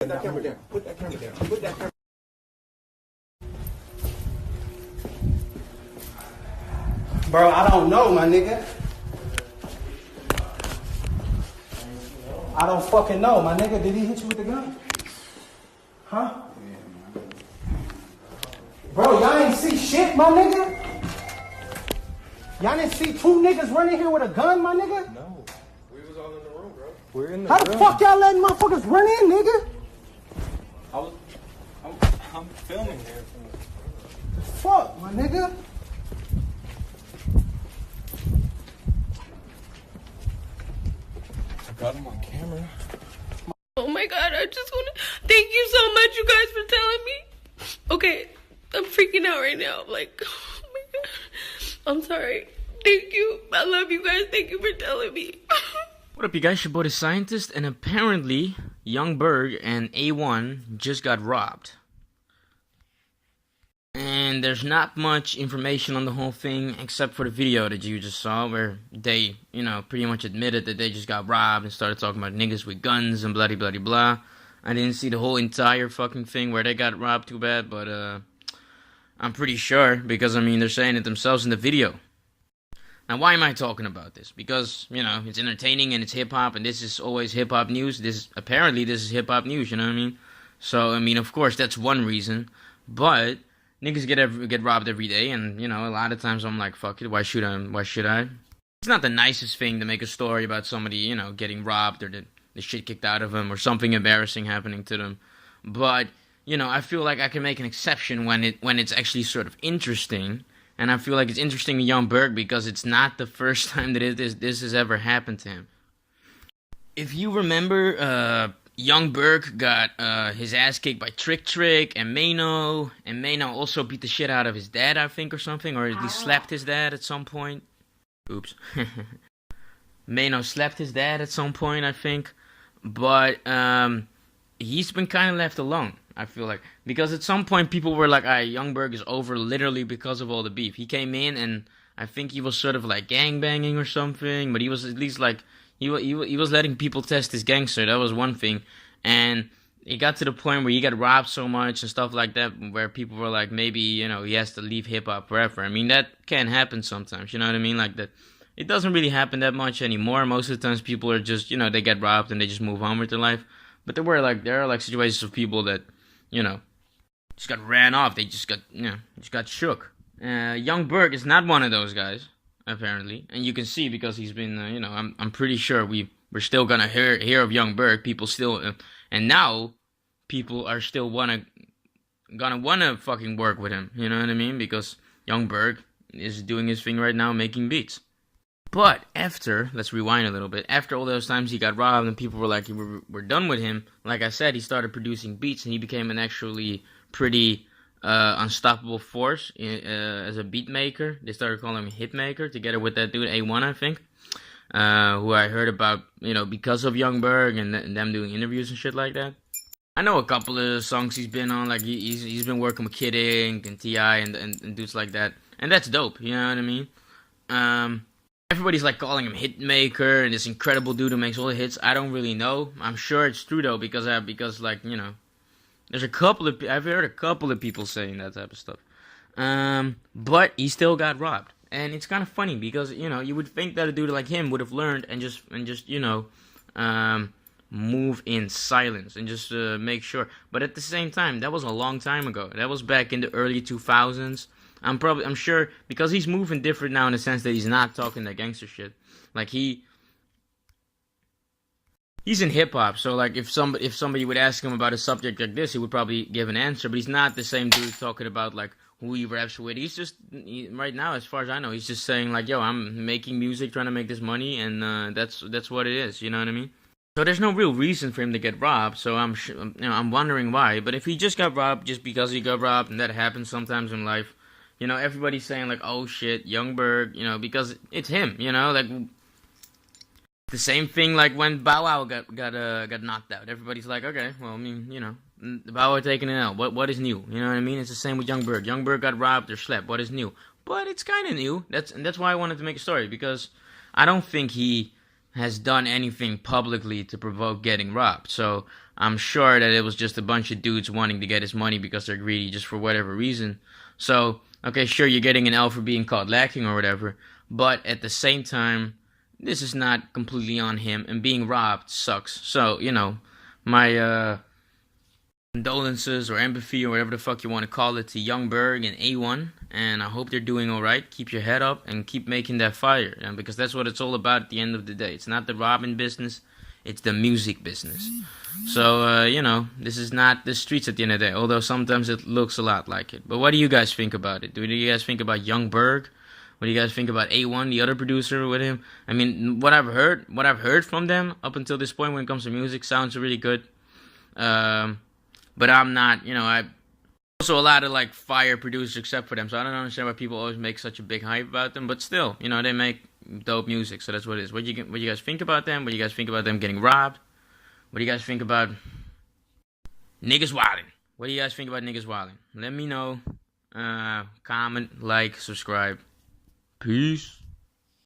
Put that camera down. Put that camera down. Put that camera. Bro, I don't know, my nigga. I don't fucking know, my nigga. Did he hit you with the gun? Huh? Bro, y'all ain't see shit, my nigga? Y'all didn't see two niggas running here with a gun, my nigga? No. We was all in the room, bro. We're in the How room. the fuck y'all letting motherfuckers run in, nigga? I'm filming here. Fuck, my nigga. I got him on camera. Oh my god, I just want to thank you so much, you guys, for telling me. Okay, I'm freaking out right now. I'm like, oh my god. I'm sorry. Thank you. I love you guys. Thank you for telling me. What up, you guys? Your boy the Scientist, and apparently Young Berg and A1 just got robbed. And there's not much information on the whole thing except for the video that you just saw where they, pretty much admitted that they just got robbed and started talking about niggas with guns and blah blah blah. I didn't see the whole entire fucking thing where they got robbed too bad, but I'm pretty sure because they're saying it themselves in the video. Now, why am I talking about this? Because, it's entertaining and it's hip-hop, and this is always hip-hop news. Apparently this is hip-hop news, you know what I mean? So, of course, that's one reason. But niggas get robbed every day, and, a lot of times I'm like, fuck it, why should I? It's not the nicest thing to make a story about somebody, getting robbed or the shit kicked out of them or something embarrassing happening to them. But, I feel like I can make an exception when it's actually sort of interesting. And I feel like it's interesting to Young Berg because it's not the first time that this has ever happened to him. If you remember, Young Berg got his ass kicked by Trick and Mano. And Mano also beat the shit out of his dad, I think, or something. Or at least slapped his dad at some point. Oops. Mano slapped his dad at some point, I think. But he's been kind of left alone, I feel like. Because at some point people were like, alright, Young Berg is over literally because of all the beef. He came in and I think he was sort of like gangbanging or something. But he was at least like, he was letting people test his gangster. That was one thing. And it got to the point where he got robbed so much and stuff like that. Where people were like, maybe, he has to leave hip-hop forever. That can happen sometimes, you know what I mean? Like that. It doesn't really happen that much anymore. Most of the times people are just, they get robbed and they just move on with their life. But there are situations of people that, just got ran off. They just got shook. Young Berg is not one of those guys, apparently. And you can see because he's been, I'm pretty sure we're still gonna hear of Young Berg. People still, and now people are still gonna wanna fucking work with him. You know what I mean? Because Young Berg is doing his thing right now, making beats. But let's rewind a little bit, after all those times he got robbed and people were like, we're done with him, like I said, he started producing beats and he became an actually pretty unstoppable force as a beat maker. They started calling him Hitmaker, together with that dude A1, I think, who I heard about, because of Young Berg and them doing interviews and shit like that. I know a couple of songs he's been on, like he's been working with Kid Ink and T.I. and dudes like that, and that's dope, you know what I mean? Everybody's like calling him Hitmaker and this incredible dude who makes all the hits. I don't really know. I'm sure it's true though because there's I've heard a couple of people saying that type of stuff. But he still got robbed, and it's kind of funny because you would think that a dude like him would have learned and just move in silence and just make sure. But at the same time, that was a long time ago. That was back in the early 2000s. I'm sure, because he's moving different now in the sense that he's not talking that gangster shit. Like he's in hip hop, so like if somebody would ask him about a subject like this, he would probably give an answer. But he's not the same dude talking about like who he raps with. He's just right now, as far as I know, he's just saying like, yo, I'm making music, trying to make this money, and that's what it is. You know what I mean? So there's no real reason for him to get robbed. So I'm wondering why. But if he just got robbed just because he got robbed, and that happens sometimes in life. Everybody's saying like, oh shit, Young Berg, because it's him, like the same thing like when Bow Wow got knocked out. Everybody's like, okay, well, Bow Wow taking an L. What is new? You know what I mean? It's the same with Young Berg. Young Berg got robbed or slept. What is new? But it's kind of new. That's why I wanted to make a story, because I don't think he has done anything publicly to provoke getting robbed. So I'm sure that it was just a bunch of dudes wanting to get his money because they're greedy just for whatever reason. So, okay, sure, you're getting an L for being caught lacking or whatever, but at the same time, this is not completely on him, and being robbed sucks. So, my condolences or empathy or whatever the fuck you want to call it to Young Berg and A1, and I hope they're doing alright. Keep your head up and keep making that fire, because that's what it's all about at the end of the day. It's not the robbing business, it's the music business. So, this is not the streets at the end of the day, although sometimes it looks a lot like it. But what do you guys think about it? Do you guys think about Young Berg? What do you guys think about A1, the other producer with him? I mean, what I've heard from them up until this point when it comes to music sounds really good. But I'm not, I also a lot of like fire producers except for them, so I don't understand why people always make such a big hype about them. But still, they make dope music, so that's what it is. What do you guys think about them? What do you guys think about them getting robbed? What do you guys think about niggas wilding? What do you guys think about niggas wilding? Let me know. Comment, like, subscribe. Peace.